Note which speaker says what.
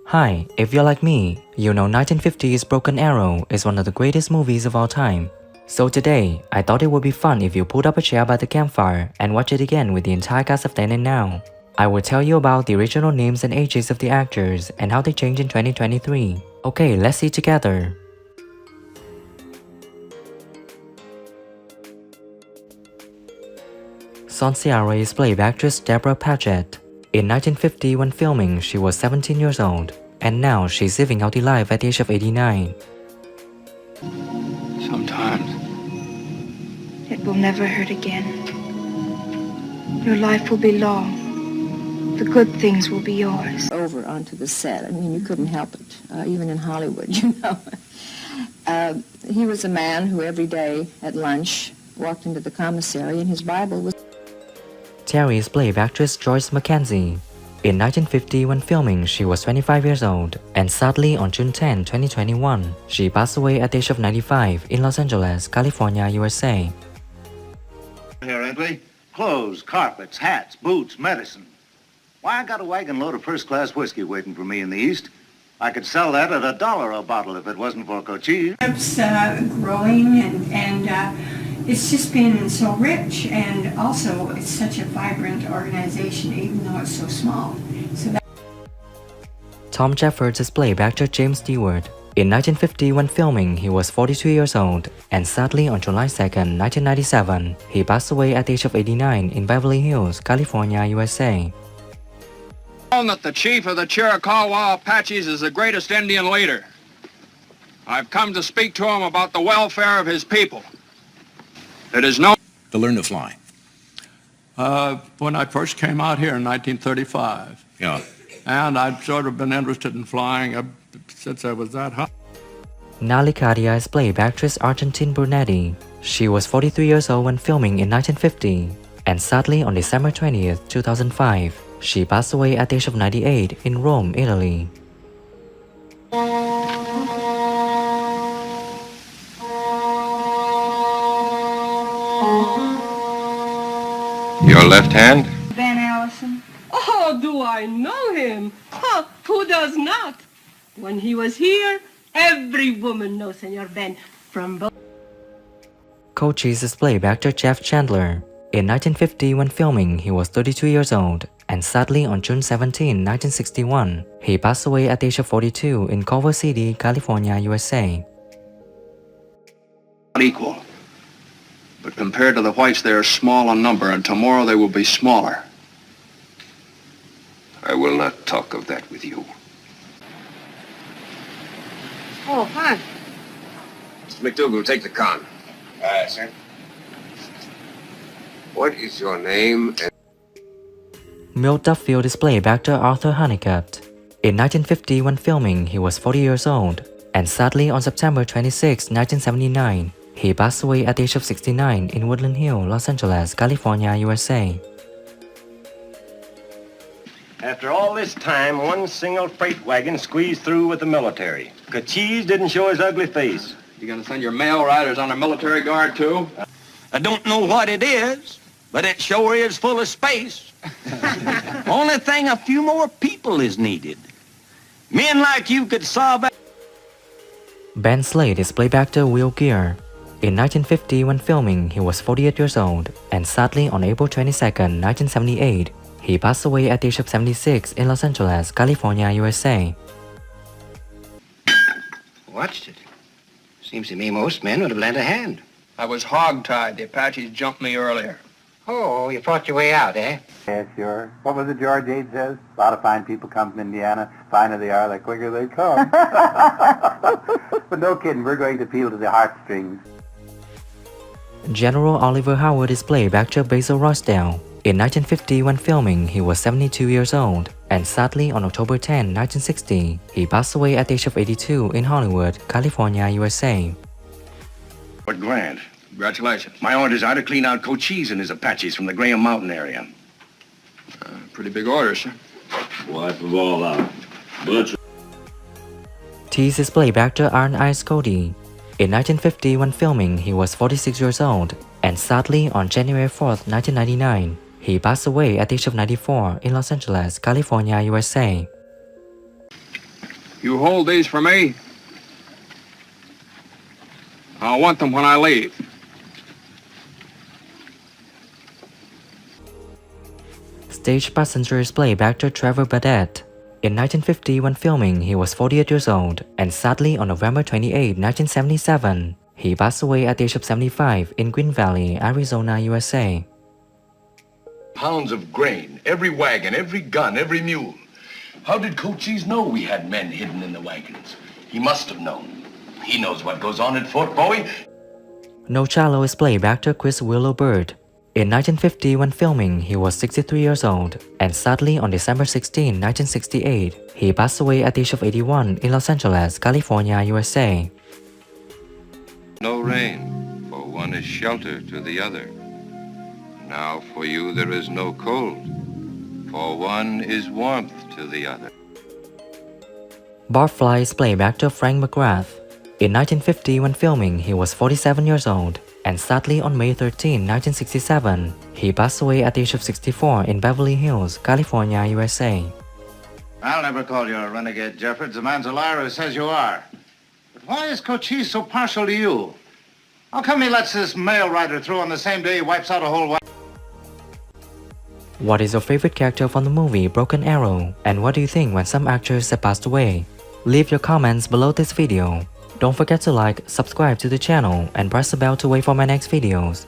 Speaker 1: Hi, if you're like me, you know 1950's Broken Arrow is one of the greatest movies of all time. So today, I thought it would be fun if you pulled up a chair by the campfire and watch it again with the entire cast of then and now. I will tell you about the original names and ages of the actors and how they changed in 2023. Okay, let's see together. Sonsiara is played by actress Debra Paget. In 1950, when filming, she was 17 years old, and now she's living out the life at the age of 89.
Speaker 2: Sometimes
Speaker 3: it will never hurt again. Your life will be long. The good things will be yours.
Speaker 4: Over onto the set. I mean, you couldn't help it, even in Hollywood, He was a man who every day at lunch walked into the commissary and his Bible was...
Speaker 1: Terry is played by actress Joyce Mackenzie. In 1950, when filming, she was 25 years old, and sadly on June 10, 2021, she passed away at the age of 95 in Los Angeles, California, USA.
Speaker 5: Here, Edley. Clothes, carpets, hats, boots, medicine. Why, I got a wagon load of first-class whiskey waiting for me in the East. I could sell that at $1 a bottle if it wasn't for Cochise.
Speaker 6: It's growing and it's just been so rich, and also it's such a vibrant organization even though it's so small.
Speaker 1: Tom Jeffords is played by actor James Stewart. In 1950, when filming, he was 42 years old, and sadly on July 2, 1997, he passed away at the age of 89 in Beverly Hills, California, USA.
Speaker 2: known that the chief of the Chiricahua Apaches is the greatest Indian leader. I've come to speak to him about the welfare of his people. It is known
Speaker 7: to learn to fly.
Speaker 8: When I first came out here in 1935.
Speaker 7: Yeah.
Speaker 8: And I'd sort of been interested in flying since I was that high.
Speaker 1: Nali Kadia is played by actress Argentina Brunetti. She was 43 years old when filming in 1950, and sadly on December 20th, 2005, she passed away at the age of 98 in Rome, Italy.
Speaker 2: Your left hand?
Speaker 6: Van Allison.
Speaker 9: Oh, do I know him? Huh, who does not? When he was here, every woman knows Senor Ben from both.
Speaker 1: Cochise is played by actor Jeff Chandler. In 1950, when filming, he was 32 years old, and sadly on June 17, 1961, he passed away at the age of 42 in Culver City, California, USA.
Speaker 2: Not equal. But compared to the whites, they are small in number, and tomorrow they will be smaller. I will not talk of that with you.
Speaker 9: Oh, hi.
Speaker 10: Mr. McDougal, take the con.
Speaker 5: Sir.
Speaker 10: What is your name and...
Speaker 1: Milt Duffield is played by actor Arthur Hunnicutt. In 1950, when filming, he was 40 years old, and sadly on September 26, 1979, he passed away at the age of 69 in Woodland Hill, Los Angeles, California, USA.
Speaker 11: After all this time, one single freight wagon squeezed through with the military. Cochise didn't show his ugly face.
Speaker 2: You gonna send your mail riders on a military guard, too?
Speaker 11: I don't know what it is, but it sure is full of space. Only thing, a few more people is needed. Men like you could solve that.
Speaker 1: Ben Slade is played by actor Will Geer. In 1950, when filming, he was 48 years old, and sadly on April 22, 1978, he passed away at the age of 76 in Los Angeles, California, USA.
Speaker 11: Watched it. Seems to me most men would have lent a hand.
Speaker 2: I was hog-tied. The Apaches jumped me earlier.
Speaker 11: Oh, you fought your way out, eh?
Speaker 12: Yeah, sure. What was it George Ade says? A lot of fine people come from Indiana. Finer they are, the quicker they come. But no kidding, we're going to appeal to the heartstrings.
Speaker 1: General Oliver Howard is played by actor Basil Ruysdael. In 1950, when filming, he was 72 years old, and sadly on October 10, 1960, he passed away at the age of 82 in Hollywood, California, USA.
Speaker 10: What Grant?
Speaker 2: Congratulations.
Speaker 10: My orders are to clean out Cochise and his Apaches from the Graham Mountain area.
Speaker 2: Pretty big order, sir.
Speaker 10: Wipe them all out. Butcher.
Speaker 1: Tease is played by actor Iron Eyes Cody. In 1950, when filming, he was 46 years old, and sadly on January 4, 1999, he passed away at the age of 94 in Los Angeles, California, USA.
Speaker 2: You hold these for me? I'll want them when I leave.
Speaker 1: Stage passengers played actor Trevor Paget. In 1950, when filming, he was 48 years old, and sadly, on November 28, 1977, he passed away at the age of 75 in Green Valley, Arizona, USA.
Speaker 10: Pounds of grain, every wagon, every gun, every mule. How did Cochise know we had men hidden in the wagons? He must have known. He knows what goes on at Fort Bowie.
Speaker 1: No Cello is played by actor Chris Willow Bird. In 1950, when filming, he was 63 years old, and sadly, on December 16, 1968, he passed away at the age of 81 in Los Angeles, California, USA.
Speaker 7: No rain, for one is shelter to the other. Now for you there is no cold, for one is warmth to the other.
Speaker 1: Barfly is played by actor Frank McGrath. In 1950, when filming, he was 47 years old, and sadly on May 13, 1967, he passed away at the age of 64 in Beverly Hills, California, USA.
Speaker 5: I'll never call you a renegade, Jeffords. The man's a liar who says you are. But why is Cochise so partial to you? How come he lets this mail rider through on the same day he wipes out a whole wagon?
Speaker 1: What is your favorite character from the movie Broken Arrow, and what do you think when some actors have passed away? Leave your comments below this video. Don't forget to like, subscribe to the channel, and press the bell to wait for my next videos.